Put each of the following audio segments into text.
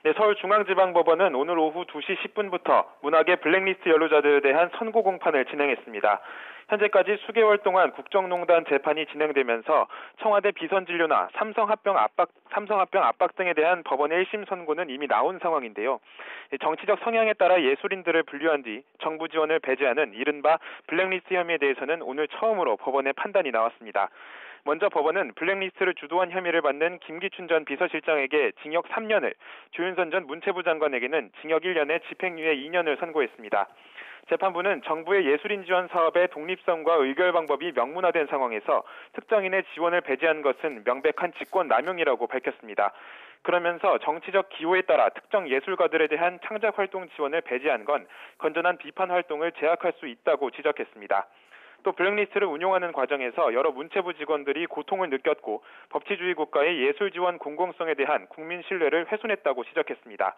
네, 서울중앙지방법원은 오늘 오후 2시 10분부터 문학의 블랙리스트 연루자들에 대한 선고 공판을 진행했습니다. 현재까지 수개월 동안 국정농단 재판이 진행되면서 청와대 비선진료나 삼성합병 압박 등에 대한 법원의 1심 선고는 이미 나온 상황인데요. 정치적 성향에 따라 예술인들을 분류한 뒤 정부 지원을 배제하는 이른바 블랙리스트 혐의에 대해서는 오늘 처음으로 법원의 판단이 나왔습니다. 먼저 법원은 블랙리스트를 주도한 혐의를 받는 김기춘 전 비서실장에게 징역 3년을, 조윤선 전 문체부 장관에게는 징역 1년에 집행유예 2년을 선고했습니다. 재판부는 정부의 예술인 지원 사업의 독립성과 의결 방법이 명문화된 상황에서 특정인의 지원을 배제한 것은 명백한 직권 남용이라고 밝혔습니다. 그러면서 정치적 기호에 따라 특정 예술가들에 대한 창작 활동 지원을 배제한 건 건전한 비판 활동을 제약할 수 있다고 지적했습니다. 또 블랙리스트를 운용하는 과정에서 여러 문체부 직원들이 고통을 느꼈고 법치주의 국가의 예술 지원 공공성에 대한 국민 신뢰를 훼손했다고 지적했습니다.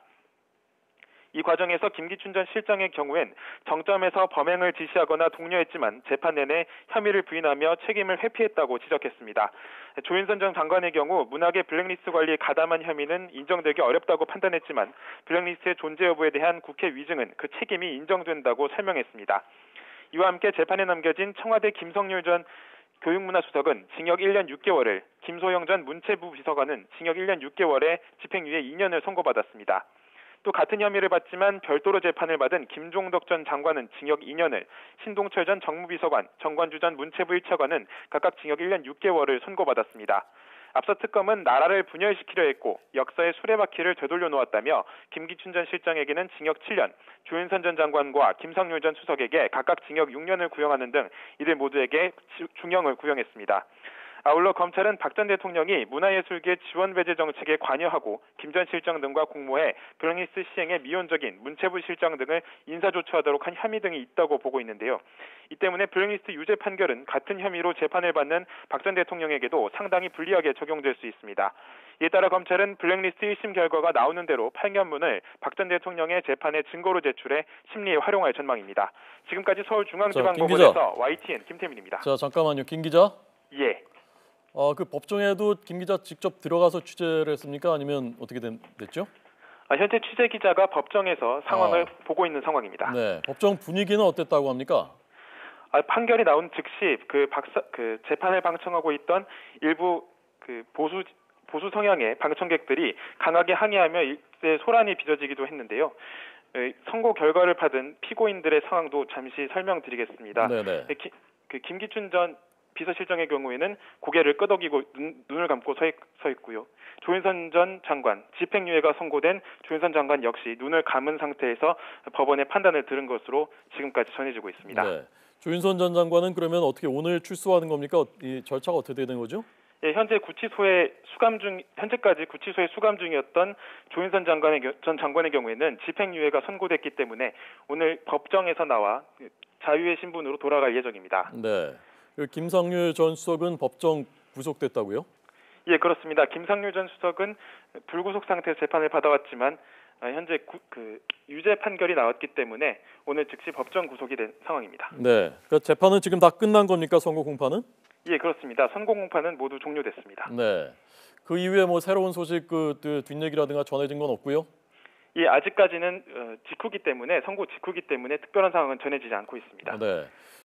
이 과정에서 김기춘 전 실장의 경우엔 정점에서 범행을 지시하거나 독려했지만 재판 내내 혐의를 부인하며 책임을 회피했다고 지적했습니다. 조윤선 전 장관의 경우 문학의 블랙리스트 관리에 가담한 혐의는 인정되기 어렵다고 판단했지만 블랙리스트의 존재 여부에 대한 국회 위증은 그 책임이 인정된다고 설명했습니다. 이와 함께 재판에 넘겨진 청와대 김성률 전 교육문화수석은 징역 1년 6개월을, 김소영 전 문체부 비서관은 징역 1년 6개월에 집행유예 2년을 선고받았습니다. 또 같은 혐의를 받지만 별도로 재판을 받은 김종덕 전 장관은 징역 2년을, 신동철 전 정무비서관, 정관주 전 문체부 1차관은 각각 징역 1년 6개월을 선고받았습니다. 앞서 특검은 나라를 분열시키려 했고 역사의 수레바퀴를 되돌려 놓았다며 김기춘 전 실장에게는 징역 7년, 조윤선 전 장관과 김성률 전 수석에게 각각 징역 6년을 구형하는 등 이들 모두에게 중형을 구형했습니다. 아울러 검찰은 박 전 대통령이 문화예술계 지원 배제 정책에 관여하고 김 전 실장 등과 공모해 블랙리스트 시행에 미온적인 문체부 실장 등을 인사조처하도록 한 혐의 등이 있다고 보고 있는데요. 이 때문에 블랙리스트 유죄 판결은 같은 혐의로 재판을 받는 박 전 대통령에게도 상당히 불리하게 적용될 수 있습니다. 이에 따라 검찰은 블랙리스트 1심 결과가 나오는 대로 판결문을 박 전 대통령의 재판의 증거로 제출해 심리에 활용할 전망입니다. 지금까지 서울중앙지방법원에서 YTN 김태민입니다. 자, 잠깐만요. 김 기자. 예. 그 법정에도 김 기자 직접 들어가서 취재를 했습니까? 아니면 어떻게 됐죠? 현재 취재 기자가 법정에서 상황을 보고 있는 상황입니다. 네, 법정 분위기는 어땠다고 합니까? 판결이 나온 즉시 재판을 방청하고 있던 일부 보수 성향의 방청객들이 강하게 항의하며 일제 소란이 빚어지기도 했는데요. 선고 결과를 받은 피고인들의 상황도 잠시 설명드리겠습니다. 네네. 김기춘 전 비서실장의 경우에는 고개를 끄덕이고 눈을 감고 서 있고요. 조윤선 전 장관, 집행유예가 선고된 조윤선 장관 역시 눈을 감은 상태에서 법원의 판단을 들은 것으로 지금까지 전해지고 있습니다. 네. 조윤선 전 장관은 그러면 어떻게 오늘 출소하는 겁니까? 이 절차가 어떻게 되는 거죠? 예, 현재까지 구치소에 수감 중이었던 조윤선 전 장관의 경우에는 집행유예가 선고됐기 때문에 오늘 법정에서 나와 자유의 신분으로 돌아갈 예정입니다. 네. 김상률 전 수석은 법정 구속됐다고요? 예, 그렇습니다. 김상률 전 수석은 불구속 상태에서 재판을 받아왔지만 현재 유죄 판결이 나왔기 때문에 오늘 즉시 법정 구속이 된 상황입니다. 네. 그러니까 재판은 지금 다 끝난 겁니까? 선고 공판은? 예, 그렇습니다. 선고 공판은 모두 종료됐습니다. 네. 그 이후에 새로운 소식 뒷얘기라든가 전해진 건 없고요? 예, 아직까지는 선고 직후기 때문에 특별한 상황은 전해지지 않고 있습니다. 네.